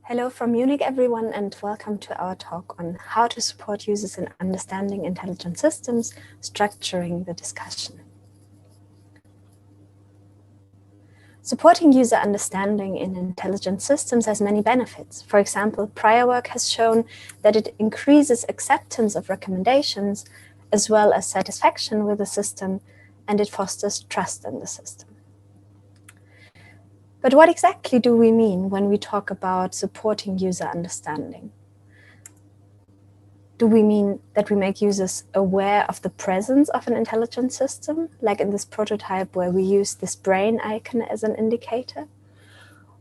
Hello from Munich, everyone, and welcome to our talk on how to support users in understanding intelligent systems, structuring the discussion. Supporting user understanding in intelligent systems has many benefits. For example, prior work has shown that it increases acceptance of recommendations as well as satisfaction with the system, and it fosters trust in the system. But what exactly do we mean when we talk about supporting user understanding? Do we mean that we make users aware of the presence of an intelligent system, like in this prototype where we use this brain icon as an indicator?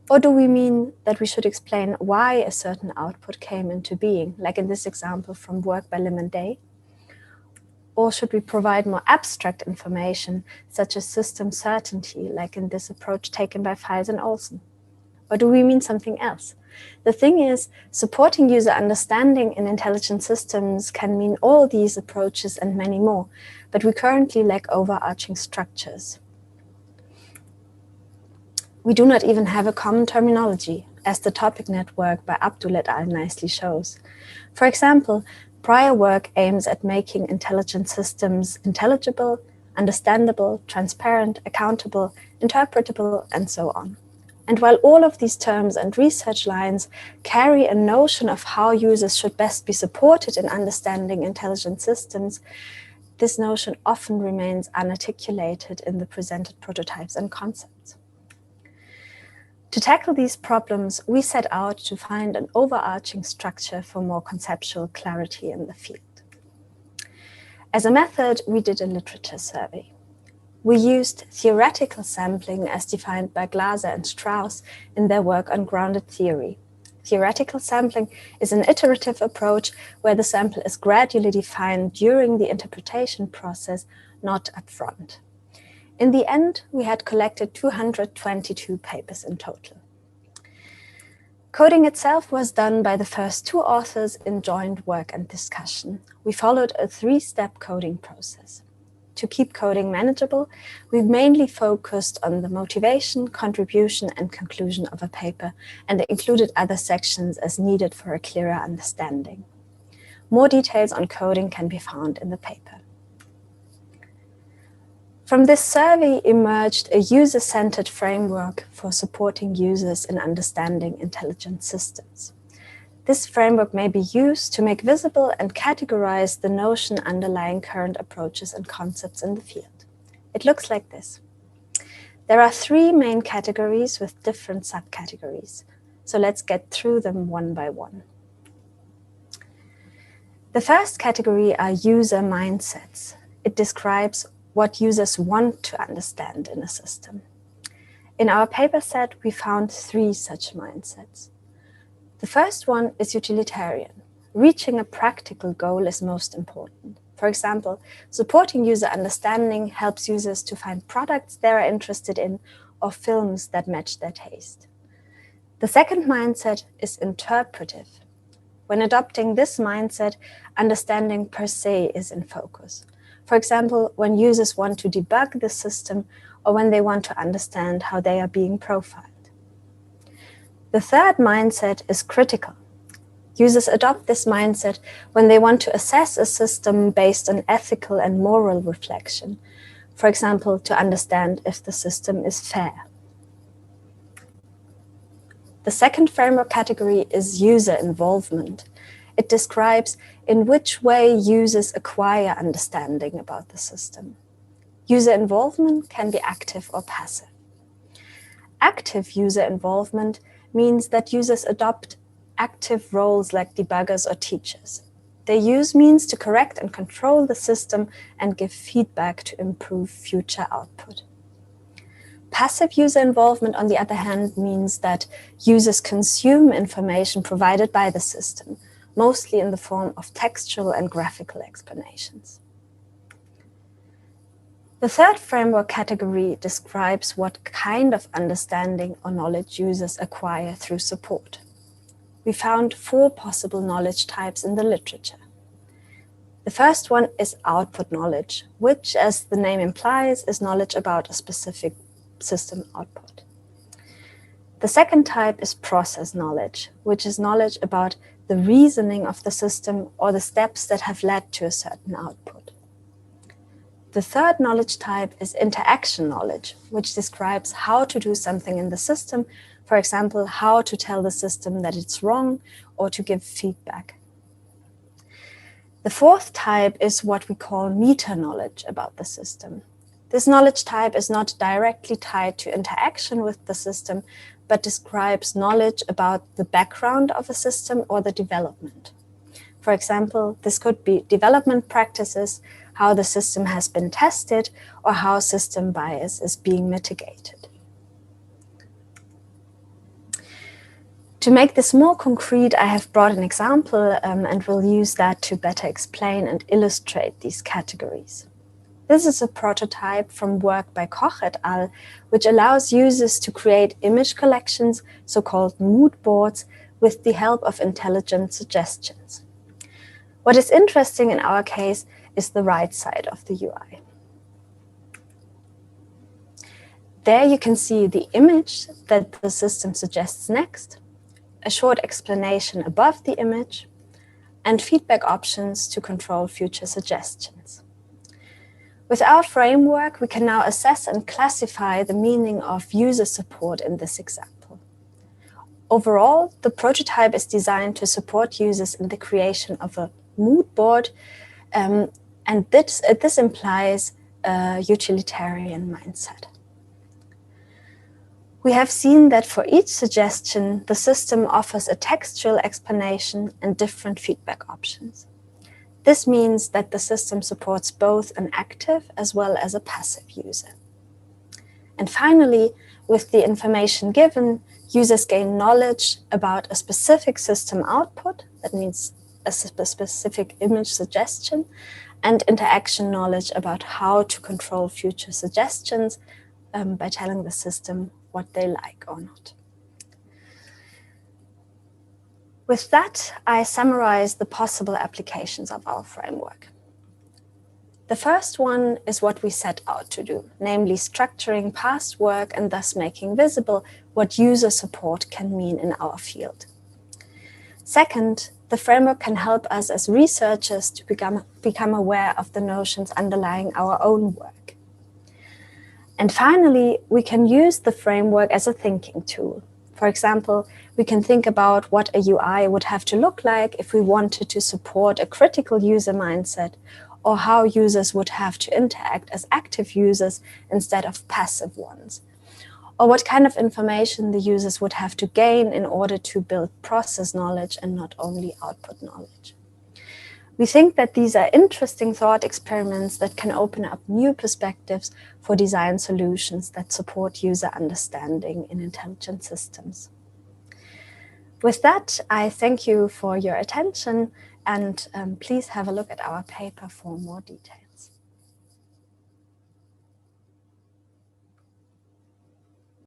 Or do we mean that we should explain why a certain output came into being, like in this example from work by Lim and Day? Or should we provide more abstract information, such as system certainty, like in this approach taken by Feis and Olsen? Or do we mean something else? The thing is, supporting user understanding in intelligent systems can mean all these approaches and many more, but we currently lack overarching structures. We do not even have a common terminology, as the topic network by Abdul et al. Nicely shows. For example, prior work aims at making intelligent systems intelligible, understandable, transparent, accountable, interpretable, and so on. And while all of these terms and research lines carry a notion of how users should best be supported in understanding intelligent systems, this notion often remains unarticulated in the presented prototypes and concepts. To tackle these problems, we set out to find an overarching structure for more conceptual clarity in the field. As a method, we did a literature survey. We used theoretical sampling as defined by Glaser and Strauss in their work on grounded theory. Theoretical sampling is an iterative approach where the sample is gradually defined during the interpretation process, not upfront. In the end, we had collected 222 papers in total. Coding itself was done by the first two authors in joint work and discussion. We followed a three-step coding process. To keep coding manageable, we mainly focused on the motivation, contribution, and conclusion of a paper, and included other sections as needed for a clearer understanding. More details on coding can be found in the paper. From this survey emerged a user-centered framework for supporting users in understanding intelligent systems. This framework may be used to make visible and categorize the notion underlying current approaches and concepts in the field. It looks like this. There are three main categories with different subcategories. So let's get through them one by one. The first category are user mindsets. It describes what users want to understand in a system. In our paper set, we found three such mindsets. The first one is utilitarian. Reaching a practical goal is most important. For example, supporting user understanding helps users to find products they are interested in or films that match their taste. The second mindset is interpretive. When adopting this mindset, understanding per se is in focus. For example, when users want to debug the system or when they want to understand how they are being profiled. The third mindset is critical. Users adopt this mindset when they want to assess a system based on ethical and moral reflection. For example, to understand if the system is fair. The second framework category is user involvement. It describes in which way users acquire understanding about the system. User involvement can be active or passive. Active user involvement means that users adopt active roles like debuggers or teachers. They use means to correct and control the system and give feedback to improve future output. Passive user involvement, on the other hand, means that users consume information provided by the system, mostly in the form of textual and graphical explanations. The third framework category describes what kind of understanding or knowledge users acquire through support. We found four possible knowledge types in the literature. The first one is output knowledge, which, as the name implies, is knowledge about a specific system output. The second type is process knowledge, which is knowledge about the reasoning of the system or the steps that have led to a certain output. The third knowledge type is interaction knowledge, which describes how to do something in the system, for example, how to tell the system that it's wrong or to give feedback. The fourth type is what we call meta knowledge about the system. This knowledge type is not directly tied to interaction with the system, but describes knowledge about the background of a system or the development. For example, this could be development practices, how the system has been tested, or how system bias is being mitigated. To make this more concrete, I have brought an example and will use that to better explain and illustrate these categories. This is a prototype from work by Koch et al., which allows users to create image collections, so-called mood boards, with the help of intelligent suggestions. What is interesting in our case is the right side of the UI. There you can see the image that the system suggests next, a short explanation above the image, and feedback options to control future suggestions. With our framework, we can now assess and classify the meaning of user support in this example. Overall, the prototype is designed to support users in the creation of a mood board, and this implies a utilitarian mindset. We have seen that for each suggestion, the system offers a textual explanation and different feedback options. This means that the system supports both an active as well as a passive user. And finally, with the information given, users gain knowledge about a specific system output, that means a specific image suggestion, and interaction knowledge about how to control future suggestions by telling the system what they like or not. With that, I summarize the possible applications of our framework. The first one is what we set out to do, namely structuring past work and thus making visible what user support can mean in our field. Second, the framework can help us as researchers to become aware of the notions underlying our own work. And finally, we can use the framework as a thinking tool. For example, we can think about what a UI would have to look like if we wanted to support a critical user mindset, or how users would have to interact as active users instead of passive ones, or what kind of information the users would have to gain in order to build process knowledge and not only output knowledge. We think that these are interesting thought experiments that can open up new perspectives for design solutions that support user understanding in intelligent systems. With that, I thank you for your attention, and please have a look at our paper for more details.